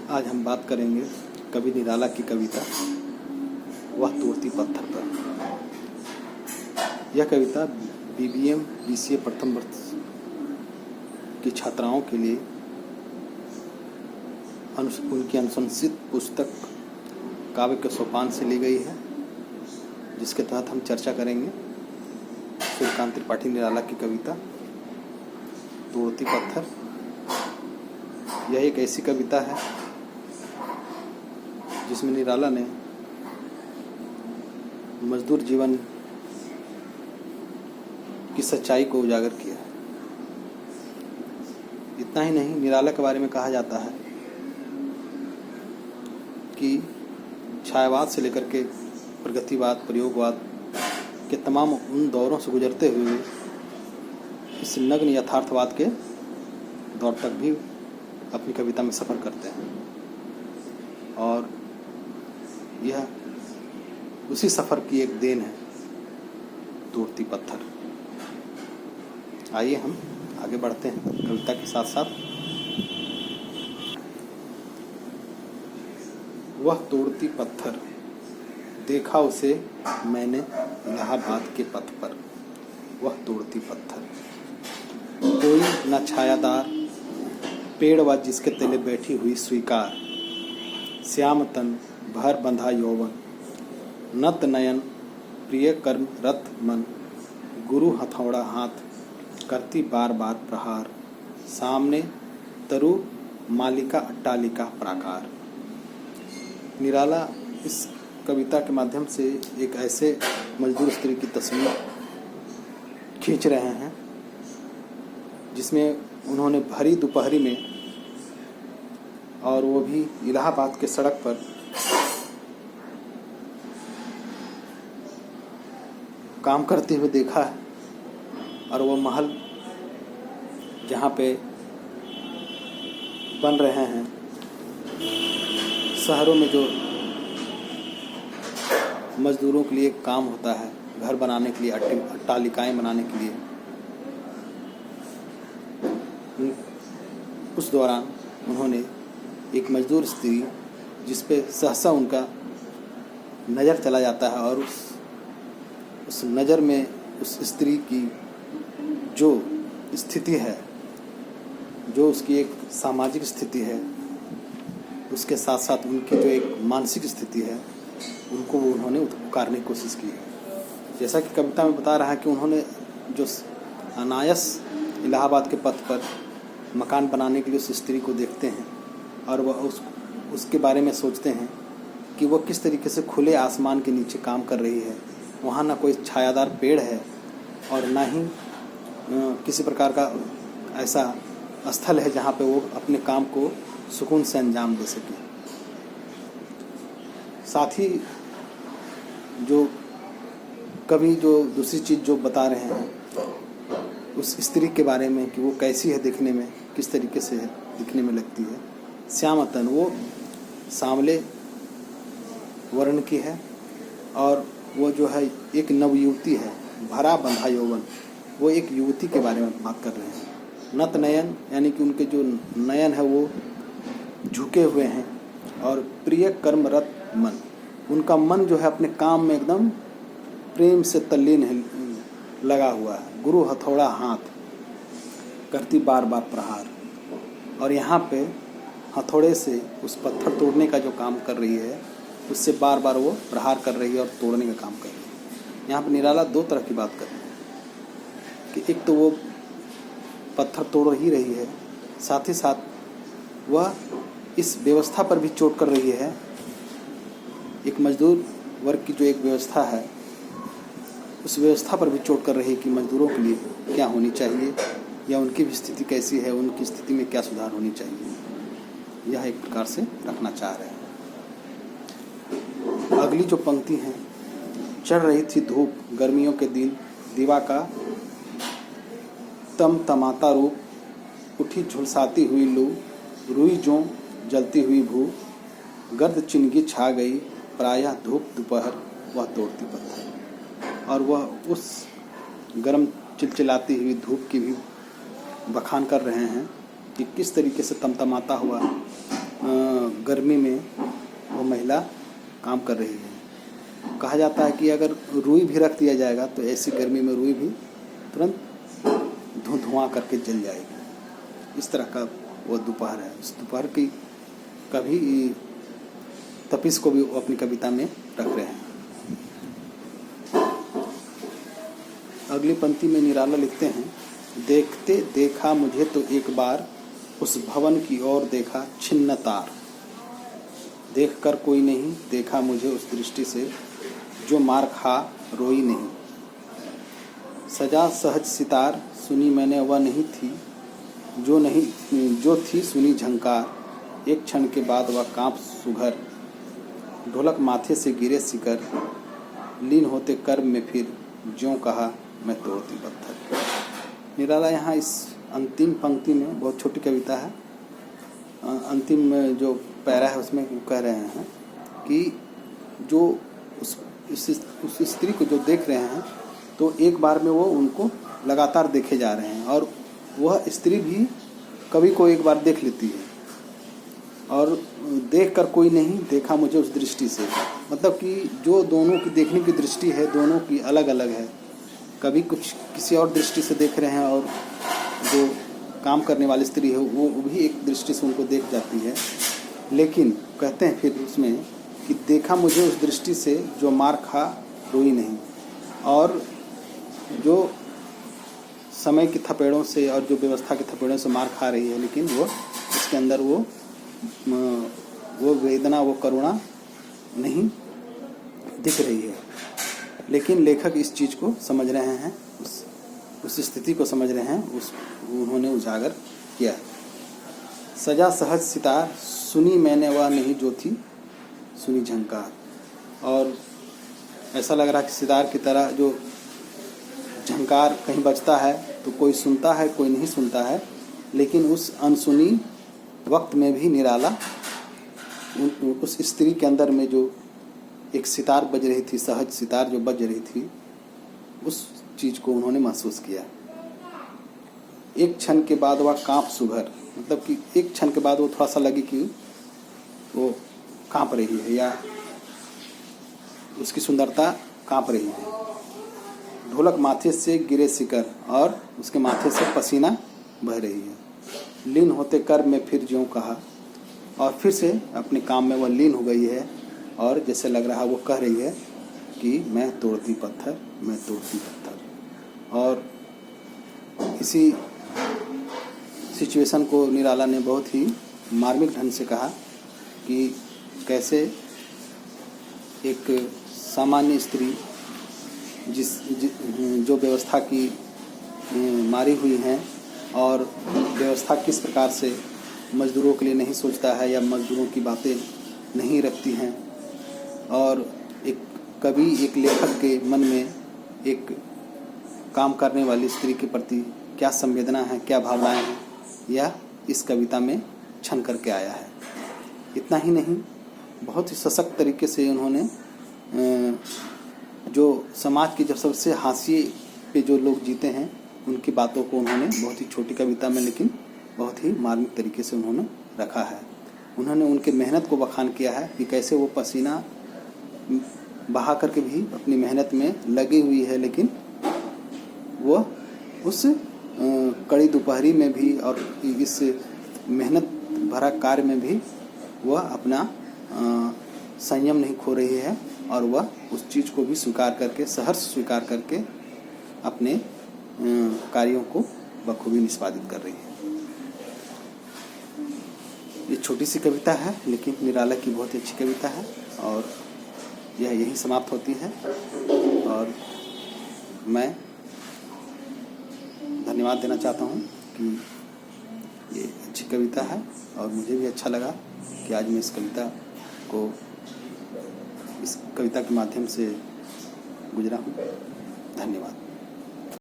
आज हम बात करेंगे कवि निराला की कविता वह तोड़ती पत्थर पर। यह कविता BBM BCA प्रथम वर्ष की छात्राओं के लिए उनकी अनुशंसित पुस्तक काव्य के सोपान से ली गई है, जिसके तहत हम चर्चा करेंगे सूर्यकांत त्रिपाठी निराला की कविता तोड़ती पत्थर। यह एक ऐसी कविता है जिसमें निराला ने मजदूर जीवन की सच्चाई को उजागर किया। इतना ही नहीं, निराला के बारे में कहा जाता है कि छायावाद से लेकर के प्रगतिवाद, प्रयोगवाद के तमाम उन दौरों से गुजरते हुए इस नग्न यथार्थवाद के दौर तक भी अपनी कविता में सफ़र करते हैं, और यह उसी सफ़र की एक देन है, तोड़ती पत्थर। आइए हम आगे बढ़ते हैं कविता के साथ साथ। वह तोड़ती पत्थर, देखा उसे मैंने इलाहाबाद के पथ पर। वह तोड़ती पत्थर, कोई न छायादार पेड़ व जिसके तले बैठी हुई स्वीकार, श्याम तन भर बंधा यौवन, नत नयन प्रिय कर्म रत मन, गुरु हथौड़ा हाथ करती बार बार प्रहार, सामने तरु मालिका अट्टालिका प्राकार। निराला इस कविता के माध्यम से एक ऐसे मजदूर स्त्री की तस्वीर खींच रहे हैं जिसमें उन्होंने भरी दोपहरी में, और वो भी इलाहाबाद के सड़क पर, काम करते हुए देखा है। और वो महल जहाँ पे बन रहे हैं, शहरों में जो मजदूरों के लिए काम होता है, घर बनाने के लिए, अट्टालिकाएं बनाने के लिए, उस दौरान उन्होंने एक मजदूर स्त्री जिस पे सहसा उनका नज़र चला जाता है, और उस नज़र में उस स्त्री की जो स्थिति है, जो उसकी एक सामाजिक स्थिति है, उसके साथ साथ उनकी जो एक मानसिक स्थिति है, उनको वो उन्होंने उतारने की कोशिश की है। जैसा कि कविता में बता रहा है कि उन्होंने जो अनायास इलाहाबाद के पथ पर मकान बनाने के लिए उस स्त्री को देखते हैं, और वह उसके बारे में सोचते हैं कि वह किस तरीके से खुले आसमान के नीचे काम कर रही है। वहाँ ना कोई छायादार पेड़ है और ना ही किसी प्रकार का ऐसा स्थल है जहाँ पे वो अपने काम को सुकून से अंजाम दे सके। साथ ही जो कवि जो दूसरी चीज़ जो बता रहे हैं उस स्त्री के बारे में कि वो कैसी है दिखने में, किस तरीके से है दिखने में लगती है। श्यामतन, वो सांवले वर्ण की है, और वो जो है एक नवयुवती है। भरा बंधा यौवन, वो एक युवती के बारे में बात कर रहे हैं। नत नयन, यानी कि उनके जो नयन है वो झुके हुए हैं, और प्रिय कर्मरत मन, उनका मन जो है अपने काम में एकदम प्रेम से तल्लीन है, लगा हुआ है। गुरु हथौड़ा हाथ करती बार बार प्रहार, और यहाँ पे हथौड़े से उस पत्थर तोड़ने का जो काम कर रही है, उससे बार बार वो प्रहार कर रही है और तोड़ने का काम कर रही है। यहाँ पे निराला दो तरह की बात कर रहे हैं कि एक तो वो पत्थर तोड़ ही रही है, साथ ही साथ वह इस व्यवस्था पर भी चोट कर रही है। एक मजदूर वर्ग की जो एक व्यवस्था है, उस व्यवस्था पर भी चोट कर रही है कि मजदूरों के लिए क्या होनी चाहिए, या उनकी भी स्थिति कैसी है, उनकी स्थिति में क्या सुधार होनी चाहिए, यह एक प्रकार से रखना चाह रहे हैं। अगली जो पंक्ति है, चढ़ रही थी धूप गर्मियों के दिन, दीवा का तमतमाता रूप, उठी झुलसाती हुई लू, रुई जो जलती हुई भू, गर्द चिनगी छा गई प्रायः धूप दोपहर, वह तोड़ती पत्थर। और वह उस गर्म चिलचिलाती हुई धूप की भी बखान कर रहे हैं कि किस तरीके से तमतमाता हुआ गर्मी में वो महिला काम कर रही है। कहा जाता है कि अगर रुई भी रख दिया जाएगा तो ऐसी गर्मी में रुई भी तुरंत धुआं करके जल जाएगी। इस तरह का वो दोपहर है। इस दोपहर की कभी तपिश को भी वो अपनी कविता में रख रहे हैं। अगली पंक्ति में निराला लिखते हैं, देखते देखा मुझे तो एक बार उस भवन की ओर देखा छिन्न तार, देख कर कोई नहीं देखा मुझे उस दृष्टि से जो मार खा रोई नहीं। सजा सहज सितार सुनी मैंने वह नहीं थी जो थी सुनी झंकार, एक क्षण के बाद वह कांप सुघर, ढोलक माथे से गिरे सिकर, लीन होते कर्म में फिर ज्यों कहा मैं तोड़ती पत्थर। निराला यहाँ इस अंतिम पंक्ति में, बहुत छोटी कविता है, अंतिम जो पैरा है उसमें कह रहे हैं कि जो उस स्त्री को जो देख रहे हैं तो एक बार में वो उनको लगातार देखे जा रहे हैं और वह स्त्री भी कवि को एक बार देख लेती है और देख कर कोई नहीं देखा मुझे उस दृष्टि से। मतलब कि जो दोनों की देखने की दृष्टि है दोनों की अलग अलग है। कभी कुछ किसी और दृष्टि से देख रहे हैं और जो काम करने वाली स्त्री है वो भी एक दृष्टि से उनको देख जाती है। लेकिन कहते हैं फिर उसमें कि देखा मुझे उस दृष्टि से जो मार खा रोई नहीं। और जो समय की थपेड़ों से और जो व्यवस्था की थपेड़ों से मार खा रही है, लेकिन वो उसके अंदर वो वेदना, वो करुणा नहीं दिख रही है। लेकिन लेखक इस चीज़ को समझ रहे हैं, उस स्थिति को समझ रहे हैं, उन्होंने उजागर किया। सजा सहज सितार सुनी मैंने वह नहीं जो थी सुनी झंकार। और ऐसा लग रहा है कि सितार की तरह जो झंकार कहीं बजता है तो कोई सुनता है कोई नहीं सुनता है, लेकिन उस अनसुनी वक्त में भी निराला उस स्त्री के अंदर में जो एक सितार बज रही थी, सहज सितार जो बज रही थी, उस चीज़ को उन्होंने महसूस किया। एक क्षण के बाद वह कांप सुघर, मतलब कि एक क्षण के बाद वो थोड़ा सा लगी कि वो कांप रही है या उसकी सुंदरता कांप रही है। ढोलक माथे से गिरे सिकर, और उसके माथे से पसीना बह रही है। लीन होते कर्म में फिर ज्यों कहा, और फिर से अपने काम में वह लीन हो गई है और जैसे लग रहा वो कह रही है कि मैं तोड़ती पत्थर, मैं तोड़ती पत्थर। और इसी सिचुएशन को निराला ने बहुत ही मार्मिक ढंग से कहा कि कैसे एक सामान्य स्त्री जो व्यवस्था की मारी हुई हैं और व्यवस्था किस प्रकार से मजदूरों के लिए नहीं सोचता है या मजदूरों की बातें नहीं रखती हैं, और एक कवि, एक लेखक के मन में एक काम करने वाली स्त्री के प्रति क्या संवेदना है, क्या भावनाएं हैं, यह इस कविता में छन करके आया है। इतना ही नहीं, बहुत ही सशक्त तरीके से उन्होंने जो समाज की जब सबसे हाशिए पे जो लोग जीते हैं उनकी बातों को उन्होंने बहुत ही छोटी कविता में लेकिन बहुत ही मार्मिक तरीके से उन्होंने रखा है। उन्होंने उनके मेहनत को बखान किया है कि कैसे वो पसीना बहा करके भी अपनी मेहनत में लगी हुई है, लेकिन वो उस कड़ी दोपहरी में भी और इस मेहनत भरा कार्य में भी वह अपना संयम नहीं खो रही है और वह उस चीज़ को भी स्वीकार करके, सहर्ष स्वीकार करके अपने कार्यों को बखूबी निष्पादित कर रही है। ये छोटी सी कविता है लेकिन निराला की बहुत ही अच्छी कविता है और यह यहीं समाप्त होती है। और मैं धन्यवाद देना चाहता हूँ कि ये अच्छी कविता है और मुझे भी अच्छा लगा कि आज मैं इस कविता के माध्यम से गुजरा हूँ। धन्यवाद।